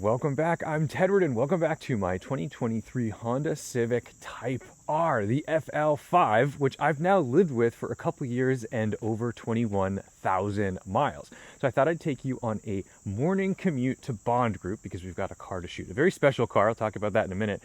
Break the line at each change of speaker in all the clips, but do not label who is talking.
Welcome back. I'm Tedward and welcome back to my 2023 Honda Civic Type R, the FL5, which I've now lived with for a couple years and over 21,000 miles. So I thought I'd take you on a morning commute to Bond Group because we've got a car to shoot. A very special car. I'll talk about that in a minute.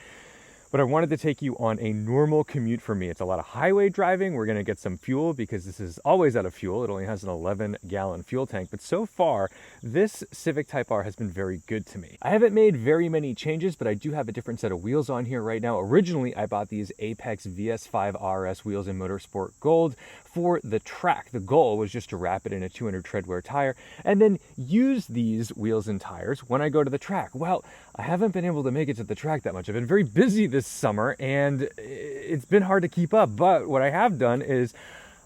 But I wanted to take you on a normal commute for me. It's a lot of highway driving. We're going to get some fuel because this is always out of fuel. It only has an 11-gallon fuel tank. But so far, this Civic Type R has been very good to me. I haven't made very many changes, but I do have a different set of wheels on here right now. Originally, I bought these Apex VS5 RS wheels in Motorsport Gold for the track. The goal was just to wrap it in a 200 treadwear tire and then use these wheels and tires when I go to the track. Well, I haven't been able to make it to the track that much. I've been very busy this summer and it's been hard to keep up. But what I have done is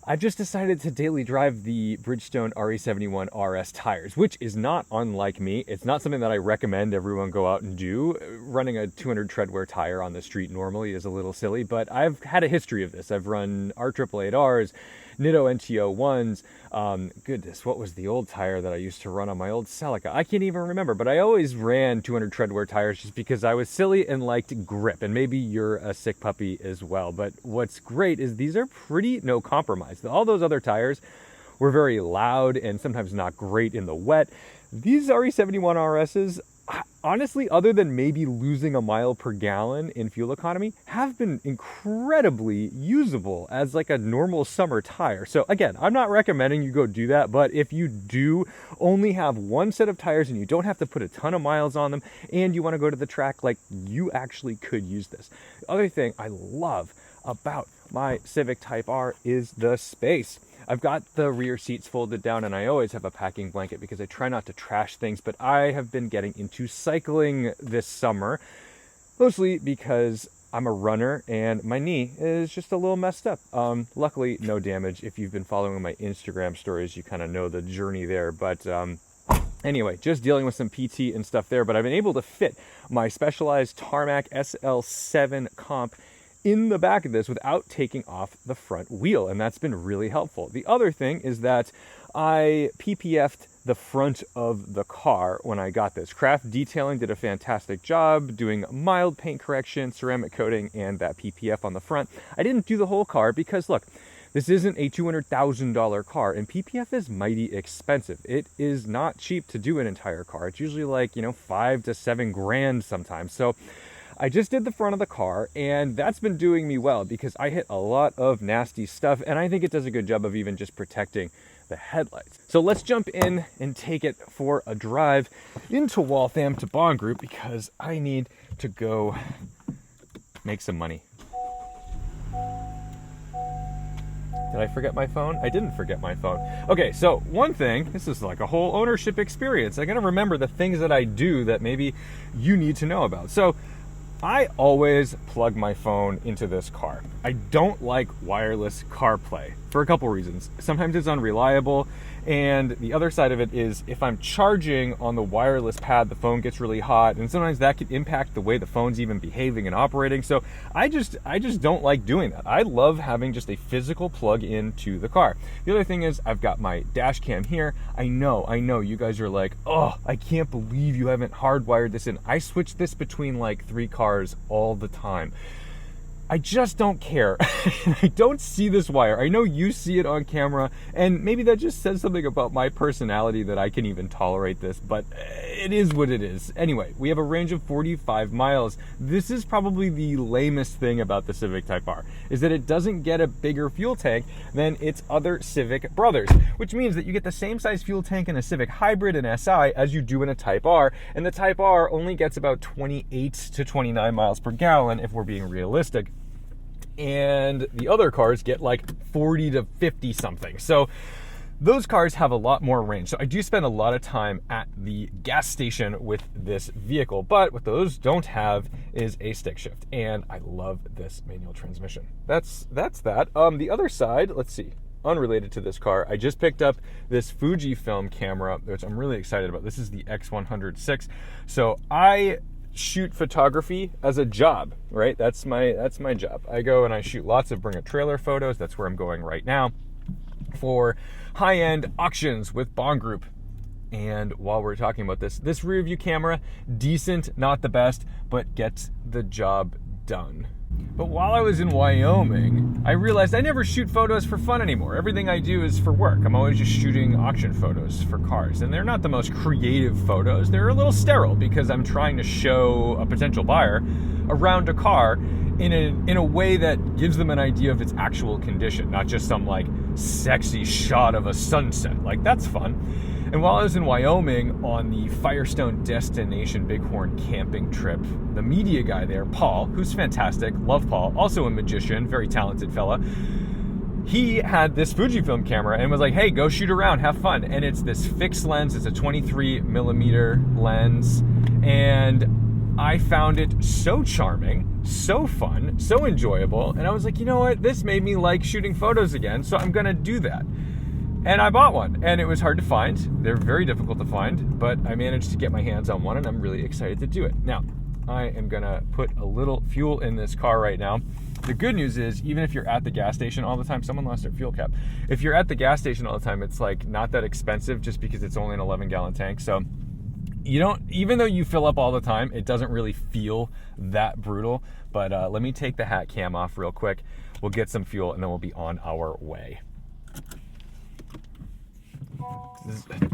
I've just decided to daily drive the Bridgestone RE71 RS tires, which is not unlike me. It's not something that I recommend everyone go out and do. Running a 200 treadwear tire on the street normally is a little silly, but I've had a history of this. I've run R888Rs, Nitto NTO1s. Goodness, what was the old tire that I used to run on my old Celica? I can't even remember, but I always ran 200 treadwear tires just because I was silly and liked grip, and maybe you're a sick puppy as well. But what's great is these are pretty no compromise. All those other tires were very loud and sometimes not great in the wet. These RE71 RSs, honestly, other than maybe losing a mile per gallon in fuel economy, have been incredibly usable as like a normal summer tire. So again, I'm not recommending you go do that, but if you do only have one set of tires and you don't have to put a ton of miles on them and you want to go to the track, like, you actually could use this. The other thing I love about my Civic Type R is the space. I've got the rear seats folded down and I always have a packing blanket because I try not to trash things, but I have been getting into cycling this summer, mostly because I'm a runner and my knee is just a little messed up. Luckily, no damage. If you've been following my Instagram stories, you kind of know the journey there, but anyway, just dealing with some PT and stuff there, but I've been able to fit my Specialized Tarmac SL7 comp in the back of this without taking off the front wheel, and that's been really helpful. The other thing is that I PPF'd the front of the car when I got this. Craft Detailing did a fantastic job doing mild paint correction, ceramic coating, and that PPF on the front. I didn't do the whole car because, look, this isn't a $200,000 car, and PPF is mighty expensive. It is not cheap to do an entire car. It's usually like, $5 to $7 grand sometimes. So I just did the front of the car, and that's been doing me well because I hit a lot of nasty stuff, and I think it does a good job of even just protecting the headlights. So let's jump in and take it for a drive into Waltham to Bond Group because I need to go make some money. Did I forget my phone? I didn't forget my phone. Okay, so one thing, this is like a whole ownership experience. I gotta remember the things that I do that maybe you need to know about. So I always plug my phone into this car. I don't like wireless CarPlay for a couple reasons. Sometimes it's unreliable, and the other side of it is if I'm charging on the wireless pad, the phone gets really hot, and sometimes that could impact the way the phone's even behaving and operating. So I just don't like doing that. I love having just a physical plug into the car. The other thing is I've got my dash cam here. I know you guys are like, oh, I can't believe you haven't hardwired this in. I switch this between like 3 cars all the time. I just don't care. I don't see this wire. I know you see it on camera, and maybe that just says something about my personality that I can even tolerate this, but it is what it is. Anyway, we have a range of 45 miles. This is probably the lamest thing about the Civic Type R, is that it doesn't get a bigger fuel tank than its other Civic brothers, which means that you get the same size fuel tank in a Civic Hybrid and SI as you do in a Type R, and the Type R only gets about 28 to 29 miles per gallon if we're being realistic. And the other cars get like 40 to 50 something. So those cars have a lot more range. So I do spend a lot of time at the gas station with this vehicle, but what those don't have is a stick shift. And I love this manual transmission. That's that. The other side, let's see. Unrelated to this car, I just picked up this Fujifilm camera, which I'm really excited about. This is the X100VI. So I shoot photography as a job, right? That's my job. I go and I shoot lots of bring a trailer photos. That's where I'm going right now for high-end auctions with Bond Group. And while we're talking about this rear view camera, decent, not the best, but gets the job done. But while I was in Wyoming, I realized I never shoot photos for fun anymore. Everything I do is for work. I'm always just shooting auction photos for cars. And they're not the most creative photos. They're a little sterile because I'm trying to show a potential buyer around a car in a way that gives them an idea of its actual condition, not just some like sexy shot of a sunset. Like, that's fun. And while I was in Wyoming on the Firestone Destination Bighorn camping trip, the media guy there, Paul, who's fantastic, love Paul, also a magician, very talented fella, he had this Fujifilm camera and was like, hey, go shoot around, have fun. And it's this fixed lens, it's a 23 millimeter lens, and I found it so charming, so fun, so enjoyable, and I was like, you know what, this made me like shooting photos again, so I'm gonna do that. And I bought one, and it was hard to find. They're very difficult to find, but I managed to get my hands on one, and I'm really excited to do it. Now, I am gonna put a little fuel in this car right now. The good news is, even if you're at the gas station all the time, someone lost their fuel cap. If you're at the gas station all the time, it's like not that expensive just because it's only an 11-gallon tank. So you don't, even though you fill up all the time, it doesn't really feel that brutal. But let me take the hat cam off real quick. We'll get some fuel, and then we'll be on our way.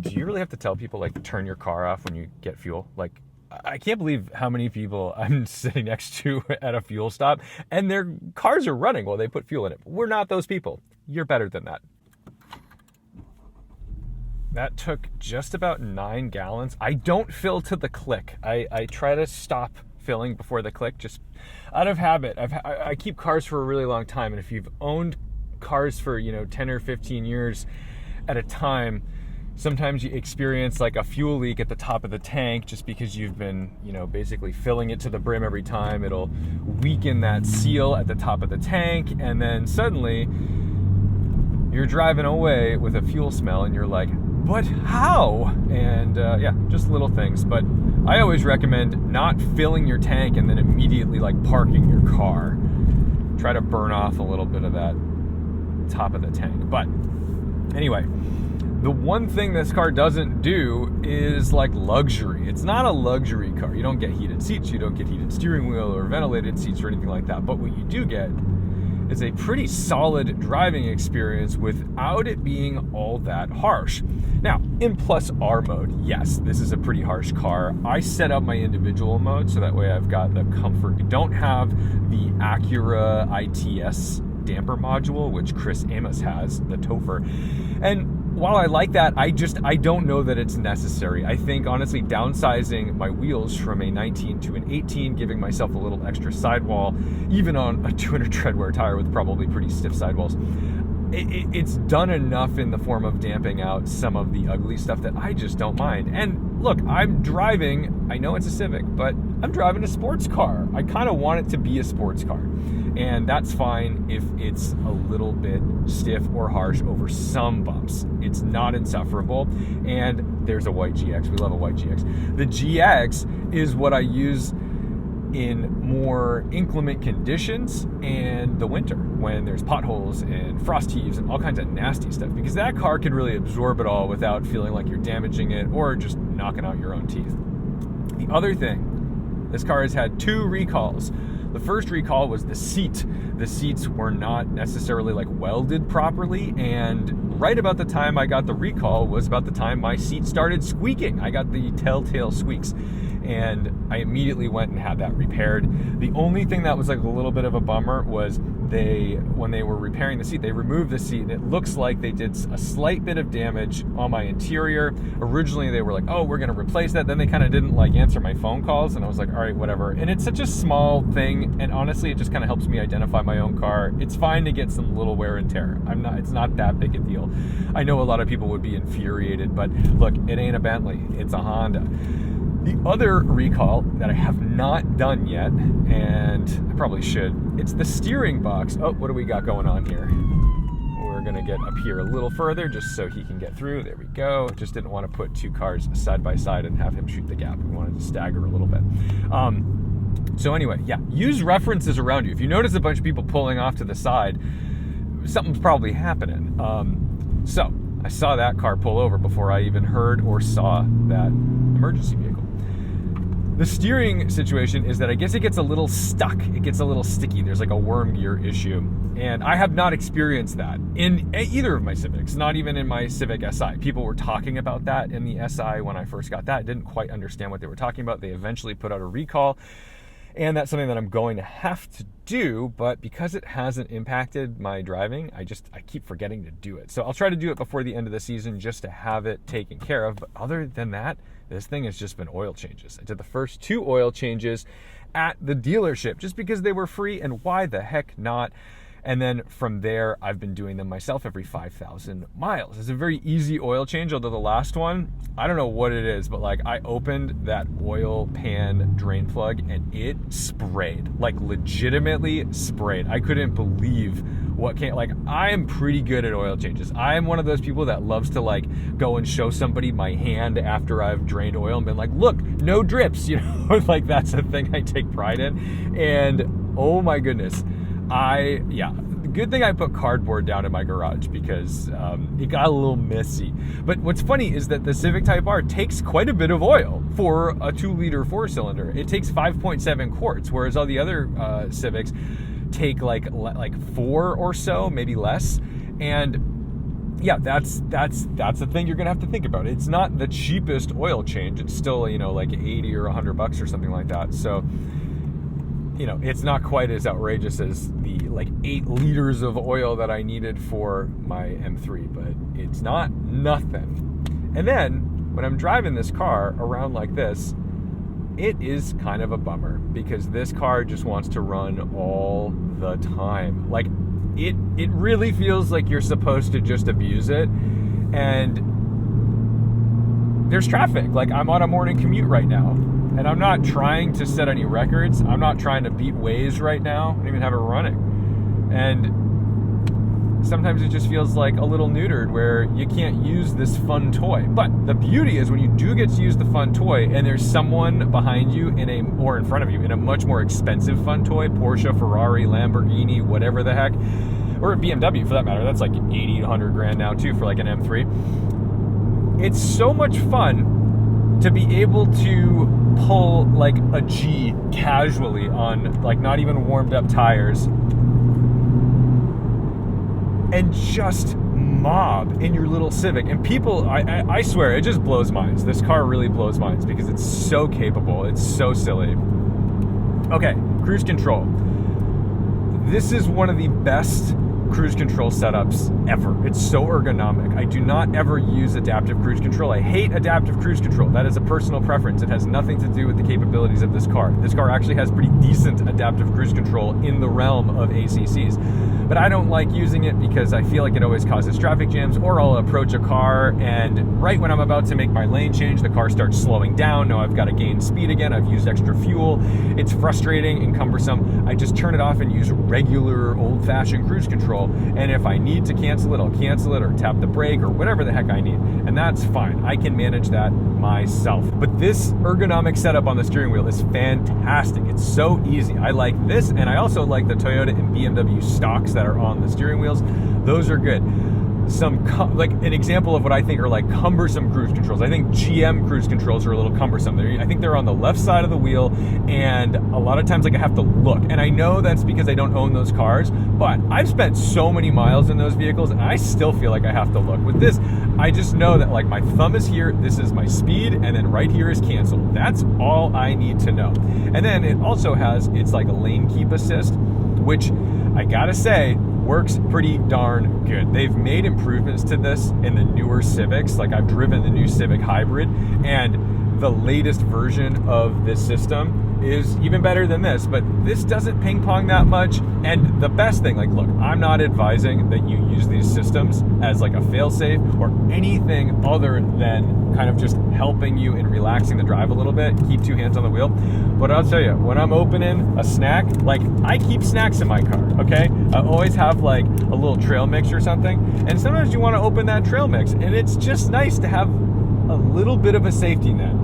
Do you really have to tell people, like, turn your car off when you get fuel? Like, I can't believe how many people I'm sitting next to at a fuel stop and their cars are running while they put fuel in it. We're not those people. You're better than that. That took just about 9 gallons. I don't fill to the click. I try to stop filling before the click, just out of habit. I keep cars for a really long time, and if you've owned cars for 10 or 15 years at a time, sometimes you experience like a fuel leak at the top of the tank just because you've been, basically filling it to the brim every time. It'll weaken that seal at the top of the tank, and then suddenly you're driving away with a fuel smell and you're like, but how? And just little things. But I always recommend not filling your tank and then immediately like parking your car. Try to burn off a little bit of that top of the tank. But anyway, the one thing this car doesn't do is like luxury. It's not a luxury car. You don't get heated seats, you don't get heated steering wheel or ventilated seats or anything like that. But what you do get is a pretty solid driving experience without it being all that harsh. Now, in Plus R mode, yes, this is a pretty harsh car. I set up my individual mode so that way I've got the comfort. You don't have the Acura ITS damper module, which Chris Amos has, the Topher. And while I like that, I don't know that it's necessary. I think, honestly, downsizing my wheels from a 19 to an 18, giving myself a little extra sidewall, even on a 200 treadwear tire with probably pretty stiff sidewalls, it's done enough in the form of damping out some of the ugly stuff that I just don't mind. And look, I'm driving, I know it's a Civic, but I'm driving a sports car. I kind of want it to be a sports car. And that's fine if it's a little bit stiff or harsh over some bumps. It's not insufferable. And there's a white GX. We love a white GX. The GX is what I use in more inclement conditions and the winter when there's potholes and frost heaves and all kinds of nasty stuff, because that car can really absorb it all without feeling like you're damaging it or just knocking out your own teeth. The other thing, this car has had 2 recalls. The first recall was the seat. The seats were not necessarily like welded properly, and right about the time I got the recall was about the time my seat started squeaking. I got the telltale squeaks, and I immediately went and had that repaired. The only thing that was like a little bit of a bummer was when they were repairing the seat, they removed the seat, and it looks like they did a slight bit of damage on my interior. Originally they were like, oh, we're gonna replace that. Then they kind of didn't like answer my phone calls, and I was like, all right, whatever. And it's such a small thing, and honestly it just kind of helps me identify my own car. It's fine to get some little wear and tear. It's not that big a deal. I know a lot of people would be infuriated, but look, it ain't a Bentley, it's a Honda. The other recall that I have not done yet, and I probably should, it's the steering box. Oh, what do we got going on here? We're gonna get up here a little further just so he can get through. There we go. Just didn't want to put 2 cars side by side and have him shoot the gap. We wanted to stagger a little bit. So anyway, yeah, use references around you. If you notice a bunch of people pulling off to the side, something's probably happening. So I saw that car pull over before I even heard or saw that emergency vehicle. The steering situation is that I guess it gets a little stuck. It gets a little sticky. There's like a worm gear issue. And I have not experienced that in either of my Civics, not even in my Civic Si. People were talking about that in the Si when I first got that. Didn't quite understand what they were talking about. They eventually put out a recall. And that's something that I'm going to have to do, but because it hasn't impacted my driving, I keep forgetting to do it. So I'll try to do it before the end of the season just to have it taken care of. But other than that, this thing has just been oil changes. I did the first 2 oil changes at the dealership just because they were free, and why the heck not? And then from there, I've been doing them myself every 5,000 miles. It's a very easy oil change, although the last one, I don't know what it is, but like I opened that oil pan drain plug and it sprayed, like legitimately sprayed. I couldn't believe what came. Like, I am pretty good at oil changes. I am one of those people that loves to like go and show somebody my hand after I've drained oil and been like, look, no drips, you know, like that's a thing I take pride in. And oh my goodness, good thing I put cardboard down in my garage because it got a little messy. But what's funny is that the Civic Type R takes quite a bit of oil for a 2-liter 4-cylinder. It takes 5.7 quarts, whereas all the other Civics take like 4 or so, maybe less. And yeah, that's the thing you're gonna have to think about. It's not the cheapest oil change. It's still, you know, like 80 or $100 or something like that. So, you know, it's not quite as outrageous as the like 8 liters of oil that I needed for my M3, but it's not nothing. And then when I'm driving this car around like this, it is kind of a bummer because this car just wants to run all the time. Like it really feels like you're supposed to just abuse it. And there's traffic. Like, I'm on a morning commute right now. And I'm not trying to set any records. I'm not trying to beat Waze right now. I don't even have it running. And sometimes it just feels like a little neutered where you can't use this fun toy. But the beauty is when you do get to use the fun toy and there's someone behind you or in front of you in a much more expensive fun toy, Porsche, Ferrari, Lamborghini, whatever the heck, or a BMW for that matter. That's like 80 to 100 grand now too for like an M3. It's so much fun to be able to pull like a G casually on like not even warmed up tires and just mob in your little Civic. And people, I swear, it just blows minds. This car really blows minds because it's so capable. It's so silly. Okay, cruise control. This is one of the best cruise control setups ever. It's so ergonomic. I do not ever use adaptive cruise control. I hate adaptive cruise control. That is a personal preference. It has nothing to do with the capabilities of this car. This car actually has pretty decent adaptive cruise control in the realm of ACCs. But I don't like using it because I feel like it always causes traffic jams, or I'll approach a car and right when I'm about to make my lane change, the car starts slowing down. Now I've got to gain speed again. I've used extra fuel. It's frustrating and cumbersome. I just turn it off and use regular old-fashioned cruise control. And if I need to cancel it, I'll cancel it or tap the brake or whatever the heck I need. And that's fine. I can manage that myself. But this ergonomic setup on the steering wheel is fantastic. It's so easy. I like this, and I also like the Toyota and BMW stocks that are on the steering wheels. Those are good. Like an example of what I think are like cumbersome cruise controls. I think GM cruise controls are a little cumbersome. I think they're on the left side of the wheel, and a lot of times like I have to look. And I know that's because I don't own those cars, but I've spent so many miles in those vehicles and I still feel like I have to look. With this, I just know that like my thumb is here, this is my speed, and then right here is cancel. That's all I need to know. And then it also has, it's like a lane keep assist, which I gotta say, works pretty darn good. They've made improvements to this in the newer Civics. Like I've driven the new Civic Hybrid, and the latest version of this system is even better than this, but this doesn't ping pong that much. And the best thing, like, look, I'm not advising that you use these systems as like a fail-safe or anything other than kind of just helping you in relaxing the drive a little bit. Keep 2 hands on the wheel. But I'll tell you, when I'm opening a snack, like I keep snacks in my car, okay? I always have like a little trail mix or something. And sometimes you want to open that trail mix, and it's just nice to have a little bit of a safety net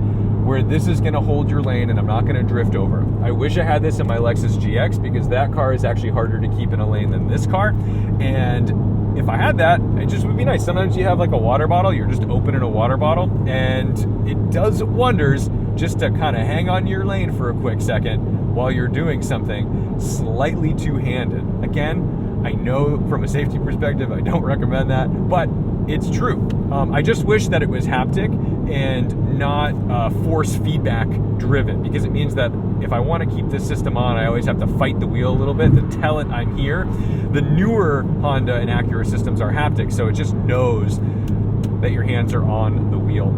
where this is going to hold your lane and I'm not going to drift over. I wish I had this in my Lexus GX because that car is actually harder to keep in a lane than this car, and if I had that, it just would be nice. Sometimes you have like a water bottle, you're just opening a water bottle, and it does wonders just to kind of hang on your lane for a quick second while you're doing something slightly two-handed. Again, I know from a safety perspective, I don't recommend that, but it's true. I just wish that it was haptic and not force feedback driven, because it means that if I want to keep this system on, I always have to fight the wheel a little bit to tell it I'm here. The newer Honda and Acura systems are haptic, so it just knows that your hands are on the wheel.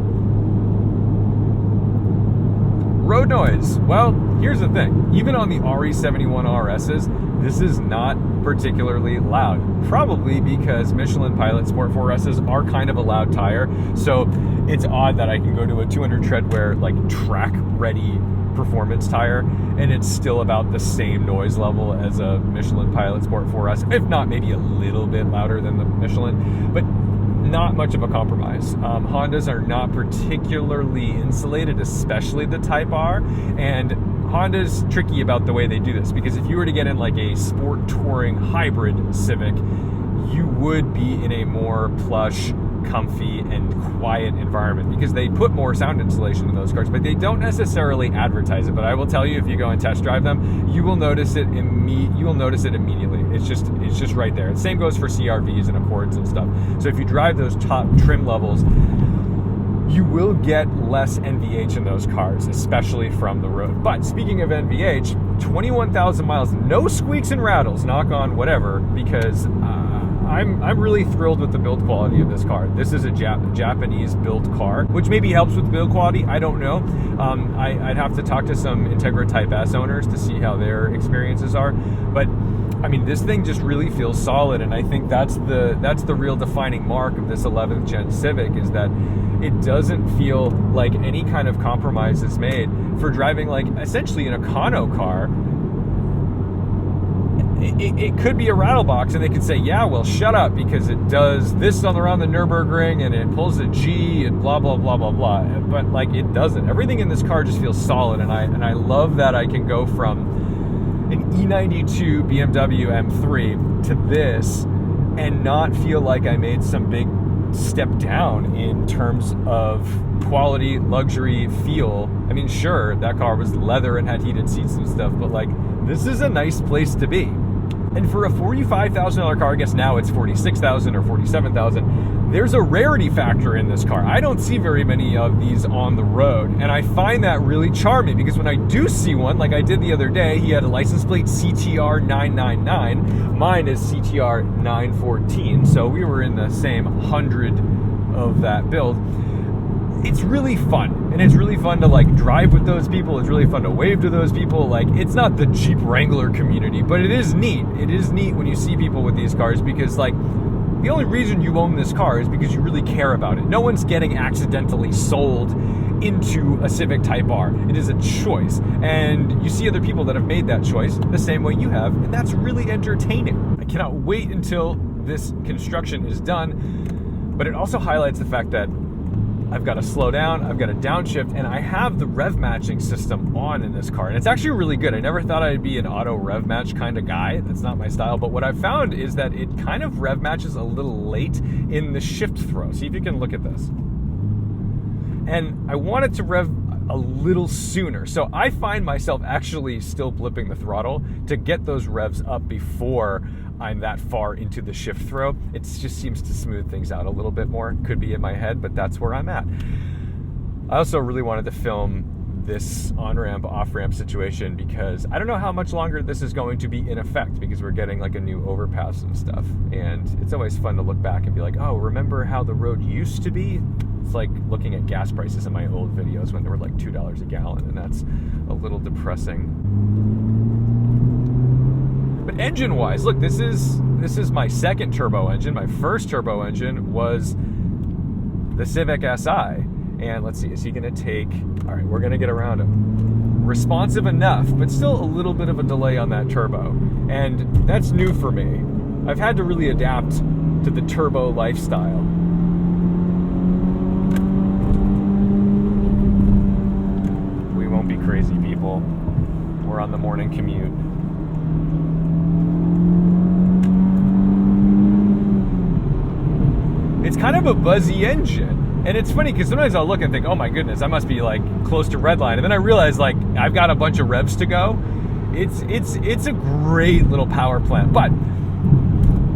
Road noise. Well, here's the thing. Even on the RE71 RSs, this is not particularly loud. Probably because Michelin Pilot Sport 4Ss are kind of a loud tire. So it's odd that I can go to a 200 treadwear, like track ready performance tire, and it's still about the same noise level as a Michelin Pilot Sport 4S, if not maybe a little bit louder than the Michelin, but not much of a compromise. Hondas are not particularly insulated, especially the Type R, and Honda's tricky about the way they do this, because if you were to get in like a sport touring hybrid Civic, you would be in a more plush, comfy, and quiet environment, because they put more sound insulation in those cars, but they don't necessarily advertise it. But I will tell you, if you go and test drive them, you will notice it immediately. It's just right there. The same goes for CRVs and Accords and stuff. So if you drive those top trim levels, you will get less NVH in those cars, especially from the road. But speaking of NVH, 21,000 miles, no squeaks and rattles, knock on whatever, because I'm really thrilled with the build quality of this car. This is a Japanese built car, which maybe helps with build quality. I don't know. I'd have to talk to some Integra Type S owners to see how their experiences are. But I mean, this thing just really feels solid, and I think that's the real defining mark of this 11th gen Civic, is that it doesn't feel like any kind of compromise is made for driving like essentially an econo car. It could be a rattle box, and they could say, yeah, well, shut up, because it does this around the Nürburgring, and it pulls a G, and blah, blah, blah, blah, blah. But, like, it doesn't. Everything in this car just feels solid, and I love that I can go from an E92 BMW M3 to this and not feel like I made some big step down in terms of quality, luxury, feel. I mean, sure, that car was leather and had heated seats and stuff, but, like, this is a nice place to be. And for a $45,000 car, I guess now it's $46,000 or $47,000, there's a rarity factor in this car. I don't see very many of these on the road, and I find that really charming, because when I do see one, like I did the other day, he had a license plate CTR 999, mine is CTR 914, so we were in the same 100 of that build. It's really fun, and it's really fun to like drive with those people. It's really fun to wave to those people. Like, it's not the Jeep Wrangler community, but it is neat. It is neat when you see people with these cars, because like the only reason you own this car is because you really care about it. No one's getting accidentally sold into a Civic Type R. It is a choice, and you see other people that have made that choice the same way you have, and that's really entertaining. I cannot wait until this construction is done, but it also highlights the fact that I've got to slow down, I've got to downshift, and I have the rev matching system on in this car. And it's actually really good. I never thought I'd be an auto rev match kind of guy. That's not my style. But what I've found is that it kind of rev matches a little late in the shift throw. See if you can look at this. And I want it to rev a little sooner. So I find myself actually still blipping the throttle to get those revs up before I'm that far into the shift throw. It just seems to smooth things out a little bit more. Could be in my head, but that's where I'm at. I also really wanted to film this on-ramp, off-ramp situation, because I don't know how much longer this is going to be in effect, because we're getting like a new overpass and stuff. And it's always fun to look back and be like, oh, remember how the road used to be? It's like looking at gas prices in my old videos when they were like $2 a gallon, and that's a little depressing. But engine-wise, look, this is my second turbo engine. My first turbo engine was the Civic Si. And let's see, is he gonna take, all right, we're gonna get around him. Responsive enough, but still a little bit of a delay on that turbo. And that's new for me. I've had to really adapt to the turbo lifestyle. We won't be crazy, people. We're on the morning commute. it's kind of a buzzy engine. And it's funny because sometimes I'll look and think, oh my goodness, I must be like close to redline. And then I realize like I've got a bunch of revs to go. It's a great little power plant, but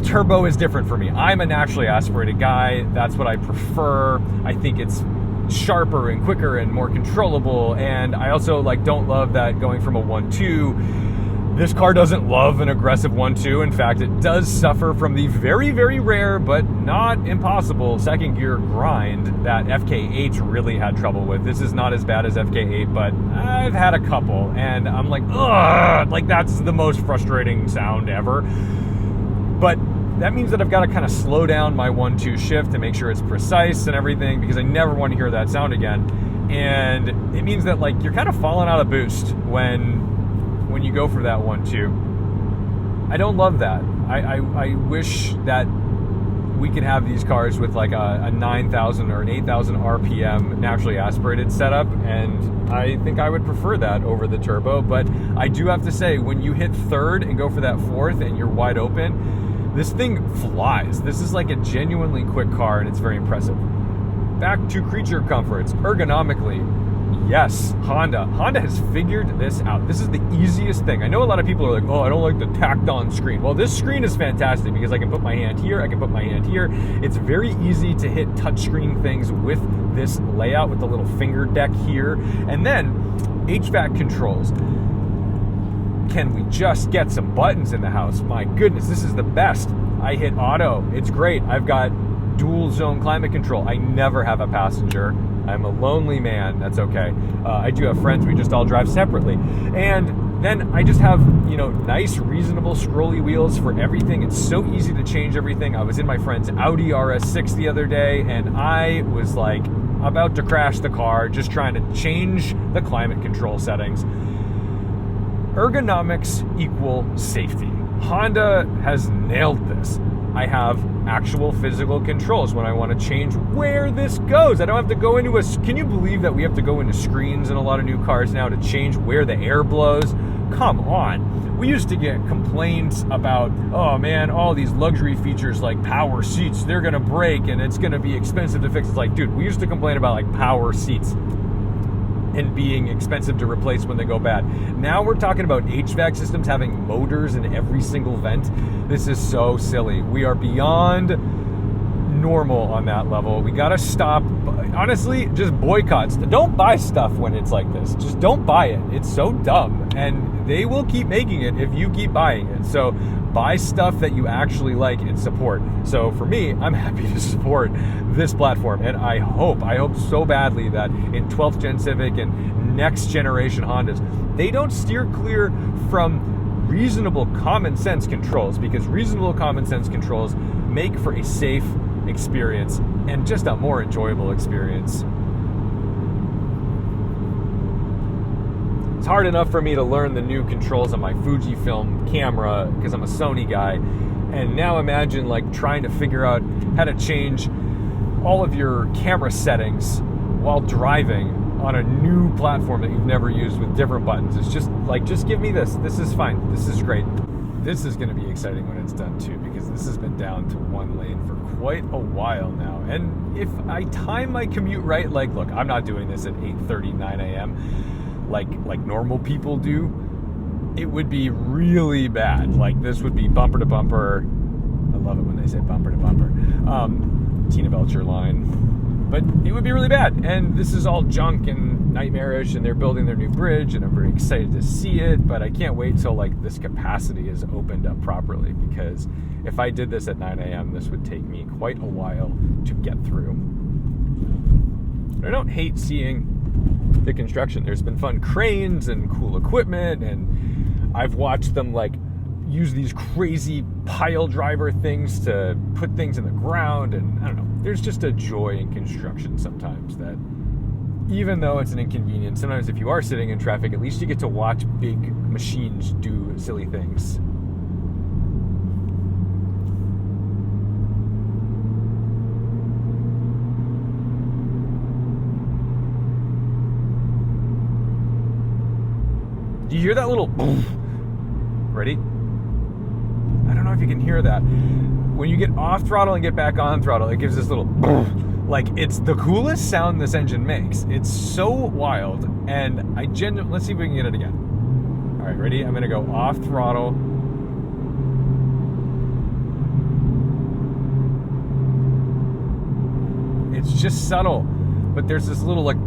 turbo is different for me. I'm a naturally aspirated guy. That's what I prefer. I think it's sharper and quicker and more controllable. And I also like don't love that going from a 1.2. This car doesn't love an aggressive 1.2. In fact, it does suffer from the very, very rare but not impossible second gear grind that FK8 really had trouble with. This is not as bad as FK8, but I've had a couple, and I'm like, ugh, like that's the most frustrating sound ever. But that means that I've got to kind of slow down my 1.2 shift to make sure it's precise and everything, because I never want to hear that sound again. And it means that like you're kind of falling out of boost when you go for that 1.2. I don't love that. I wish that we could have these cars with like a 9,000 or an 8,000 RPM naturally aspirated setup, and I think I would prefer that over the turbo. But I do have to say, when you hit third and go for that fourth and you're wide open, this thing flies. This is like a genuinely quick car, and it's very impressive. Back to creature comforts. Ergonomically, yes, Honda has figured this out. This is the easiest thing. I know a lot of people are like, oh, I don't like the tacked on screen. Well, this screen is fantastic because I can put my hand here, I can put my hand here. It's very easy to hit touchscreen things with this layout, with the little finger deck here. And then HVAC controls. Can we just get some buttons in the house? My goodness, this is the best. I hit auto. It's great. I've got dual zone climate control. I never have a passenger. I'm a lonely man. That's okay. I do have friends. We just all drive separately. And then I just have, nice, reasonable scrolly wheels for everything. It's so easy to change everything. I was in my friend's Audi RS6 the other day, and I was like about to crash the car just trying to change the climate control settings. Ergonomics equal safety. Honda has nailed this. I have actual physical controls when I want to change where this goes. I don't have to go into can you believe that we have to go into screens in a lot of new cars now to change where the air blows? Come on. We used to get complaints about, oh man, all these luxury features like power seats, they're going to break and it's going to be expensive to fix. It's like, dude, we used to complain about like power seats and being expensive to replace when they go bad. Now we're talking about HVAC systems having motors in every single vent. This is so silly. We are beyond normal on that level. We gotta stop. Honestly, just boycotts. Don't buy stuff when it's like this. Just don't buy it. It's so dumb. And they will keep making it if you keep buying it. So buy stuff that you actually like and support. So for me, I'm happy to support this platform. And I hope so badly that in 12th gen Civic and next generation Hondas, they don't steer clear from reasonable common sense controls, because reasonable common sense controls make for a safe experience and just a more enjoyable experience. It's hard enough for me to learn the new controls on my Fujifilm camera because I'm a Sony guy, and now imagine like trying to figure out how to change all of your camera settings while driving on a new platform that you've never used with different buttons. It's just like, just give me this. This is fine. This is great. This is going to be exciting when it's done too, because this has been down to one lane for quite a while now. And if I time my commute right, like, look, I'm not doing this at 8:30, 9 a.m. like normal people do. It would be really bad. Like, this would be bumper to bumper. I love it when they say bumper to bumper. Tina Belcher line. But it would be really bad. And this is all junk and nightmarish, and they're building their new bridge, and I'm very excited to see it, but I can't wait till like this capacity is opened up properly, because if I did this at 9 a.m., this would take me quite a while to get through. I don't hate seeing the construction. There's been fun cranes and cool equipment, and I've watched them like use these crazy pile driver things to put things in the ground, and I don't know, there's just a joy in construction sometimes that, even though it's an inconvenience, sometimes if you are sitting in traffic, at least you get to watch big machines do silly things. Do you hear that little boom? Ready? I don't know if you can hear that. when you get off throttle and get back on throttle, it gives this little like, it's the coolest sound this engine makes. It's so wild, and I genuinely, let's see if we can get it again. All right, ready? I'm gonna go off throttle. It's just subtle, but there's this little like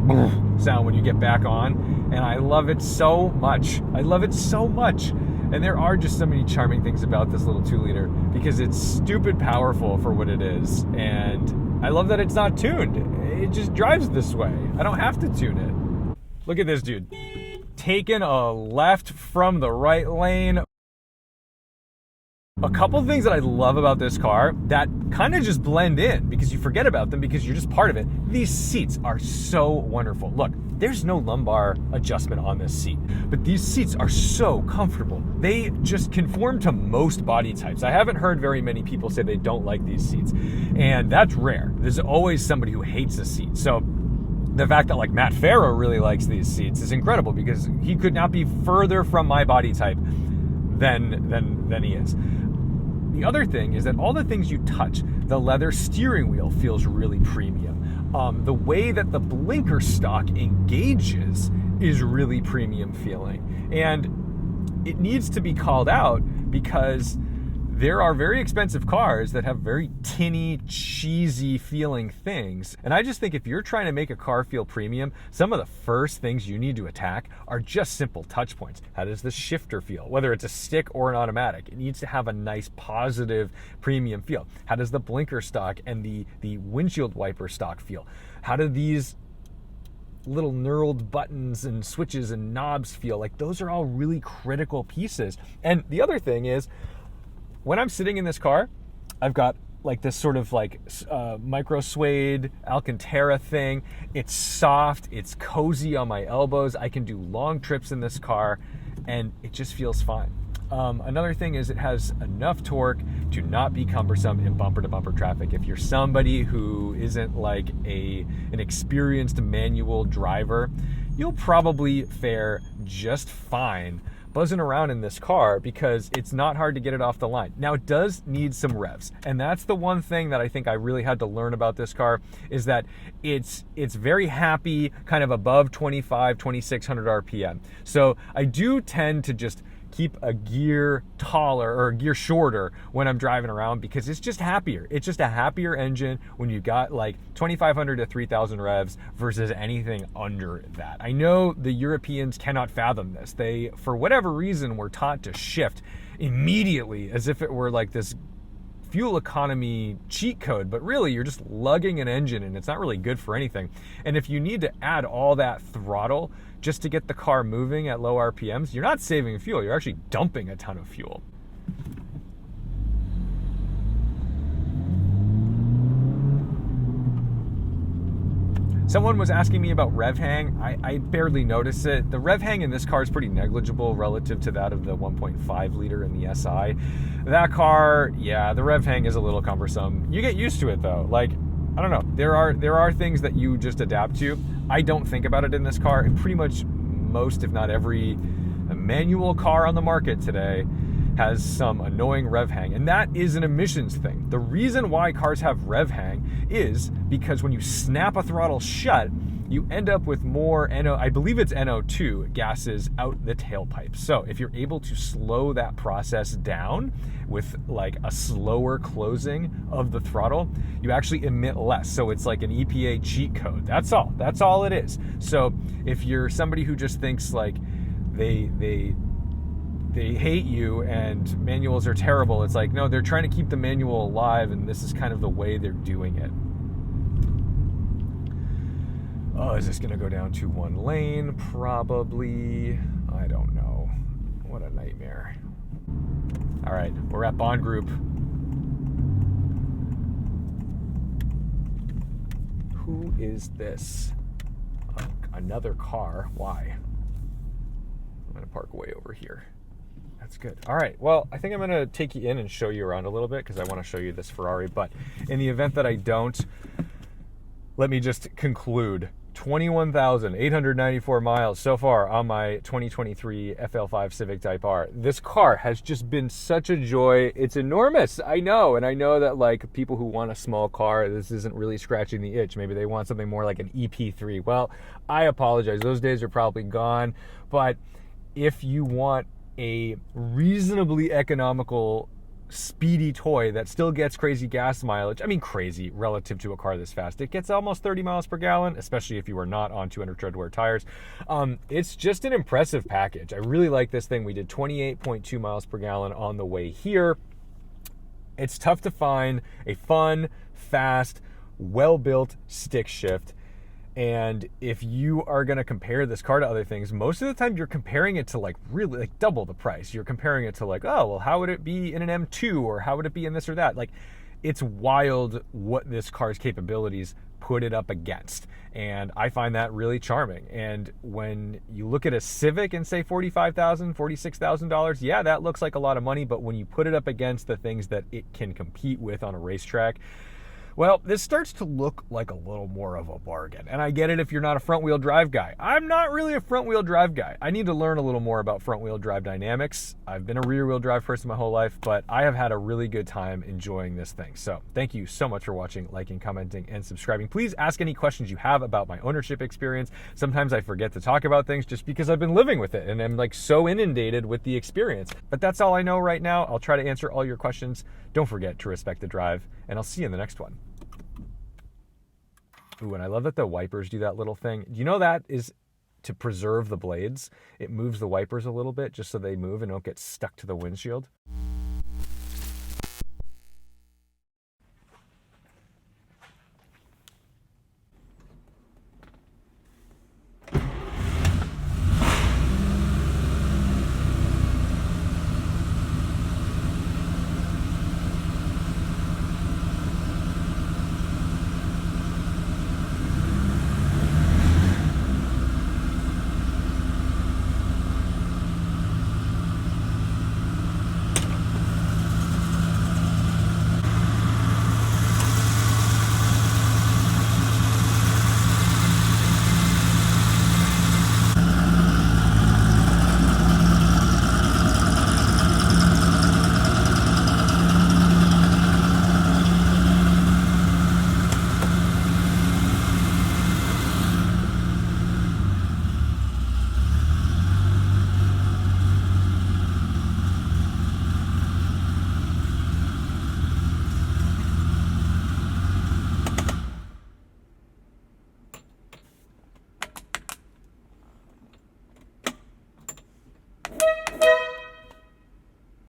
sound when you get back on, and I love it so much. I love it so much. And there are just so many charming things about this little 2-liter because it's stupid powerful for what it is. And I love that it's not tuned. It just drives this way. I don't have to tune it. Look at this dude. Taking a left from the right lane. A couple of things that I love about this car that kind of just blend in because you forget about them because you're just part of it. These seats are so wonderful. Look, there's no lumbar adjustment on this seat, but these seats are so comfortable. They just conform to most body types. I haven't heard very many people say they don't like these seats, and that's rare. There's always somebody who hates a seat. So the fact that like Matt Farrow really likes these seats is incredible because he could not be further from my body type than he is. The other thing is that all the things you touch, the leather steering wheel feels really premium. The way that the blinker stock engages is really premium feeling. And it needs to be called out because there are very expensive cars that have very tinny, cheesy feeling things. And I just think if you're trying to make a car feel premium, some of the first things you need to attack are just simple touch points. How does the shifter feel? Whether it's a stick or an automatic, it needs to have a nice, positive, premium feel. How does the blinker stock and the windshield wiper stock feel? How do these little knurled buttons and switches and knobs feel? Like, those are all really critical pieces. And the other thing is, when I'm sitting in this car, I've got like this sort of like micro suede Alcantara thing. It's soft, it's cozy on my elbows. I can do long trips in this car and it just feels fine. Another thing is it has enough torque to not be cumbersome in bumper to bumper traffic. If you're somebody who isn't like an experienced manual driver, you'll probably fare just fine buzzing around in this car because it's not hard to get it off the line. Now, it does need some revs, and that's the one thing that I think I really had to learn about this car is that it's very happy kind of above 2600 RPM. So I do tend to just keep a gear taller or a gear shorter when I'm driving around because it's just happier. It's just a happier engine when you got like 2,500 to 3,000 revs versus anything under that. I know the Europeans cannot fathom this. They, for whatever reason, were taught to shift immediately as if it were like this fuel economy cheat code, but really you're just lugging an engine and it's not really good for anything. And if you need to add all that throttle just to get the car moving at low RPMs, you're not saving fuel, you're actually dumping a ton of fuel. Someone was asking me about rev hang. I barely notice it. The rev hang in this car is pretty negligible relative to that of the 1.5 liter in the SI. That car, yeah, the rev hang is a little cumbersome. You get used to it though. Like, I don't know. There are things that you just adapt to. I don't think about it in this car, and pretty much most, if not every, manual car on the market today has some annoying rev hang, and that is an emissions thing. The reason why cars have rev hang is because when you snap a throttle shut, you end up with more I believe it's NO2 gases out the tailpipe. So if you're able to slow that process down with like a slower closing of the throttle, you actually emit less. So it's like an EPA cheat code. That's all it is. So if you're somebody who just thinks like they hate you and manuals are terrible, it's like, no, they're trying to keep the manual alive, and this is kind of the way they're doing it. Oh, is this gonna go down to one lane? Probably. I don't know. What a nightmare. All right, we're at Bond Group. Who is this? Another car. Why? I'm gonna park way over here. That's good. All right, well, I think I'm gonna take you in and show you around a little bit because I wanna show you this Ferrari, but in the event that I don't, let me just conclude. 21,894 miles so far on my 2023 FL5 Civic Type R. This car has just been such a joy. It's enormous, I know. And I know that like people who want a small car, this isn't really scratching the itch. Maybe they want something more like an EP3. Well, I apologize. Those days are probably gone. But if you want a reasonably economical speedy toy that still gets crazy gas mileage. I mean, crazy relative to a car this fast. It gets almost 30 miles per gallon, especially if you are not on 200 Tedward tires. It's just an impressive package. I really like this thing. We did 28.2 miles per gallon on the way here. It's tough to find a fun, fast, well-built stick shift. And if you are going to compare this car to other things, most of the time you're comparing it to like really like double the price. You're comparing it to like, oh, well, how would it be in an M2 or how would it be in this or that? Like, it's wild what this car's capabilities put it up against. And I find that really charming. And when you look at a Civic and say $45,000, $46,000, yeah, that looks like a lot of money. But when you put it up against the things that it can compete with on a racetrack, well, this starts to look like a little more of a bargain. And I get it if you're not a front-wheel drive guy. I'm not really a front-wheel drive guy. I need to learn a little more about front-wheel drive dynamics. I've been a rear-wheel drive person my whole life, but I have had a really good time enjoying this thing. So thank you so much for watching, liking, commenting, and subscribing. Please ask any questions you have about my ownership experience. Sometimes I forget to talk about things just because I've been living with it and I'm like so inundated with the experience. But that's all I know right now. I'll try to answer all your questions. Don't forget to respect the drive, and I'll see you in the next one. Ooh, and I love that the wipers do that little thing. You know that is to preserve the blades. It moves the wipers a little bit just so they move and don't get stuck to the windshield.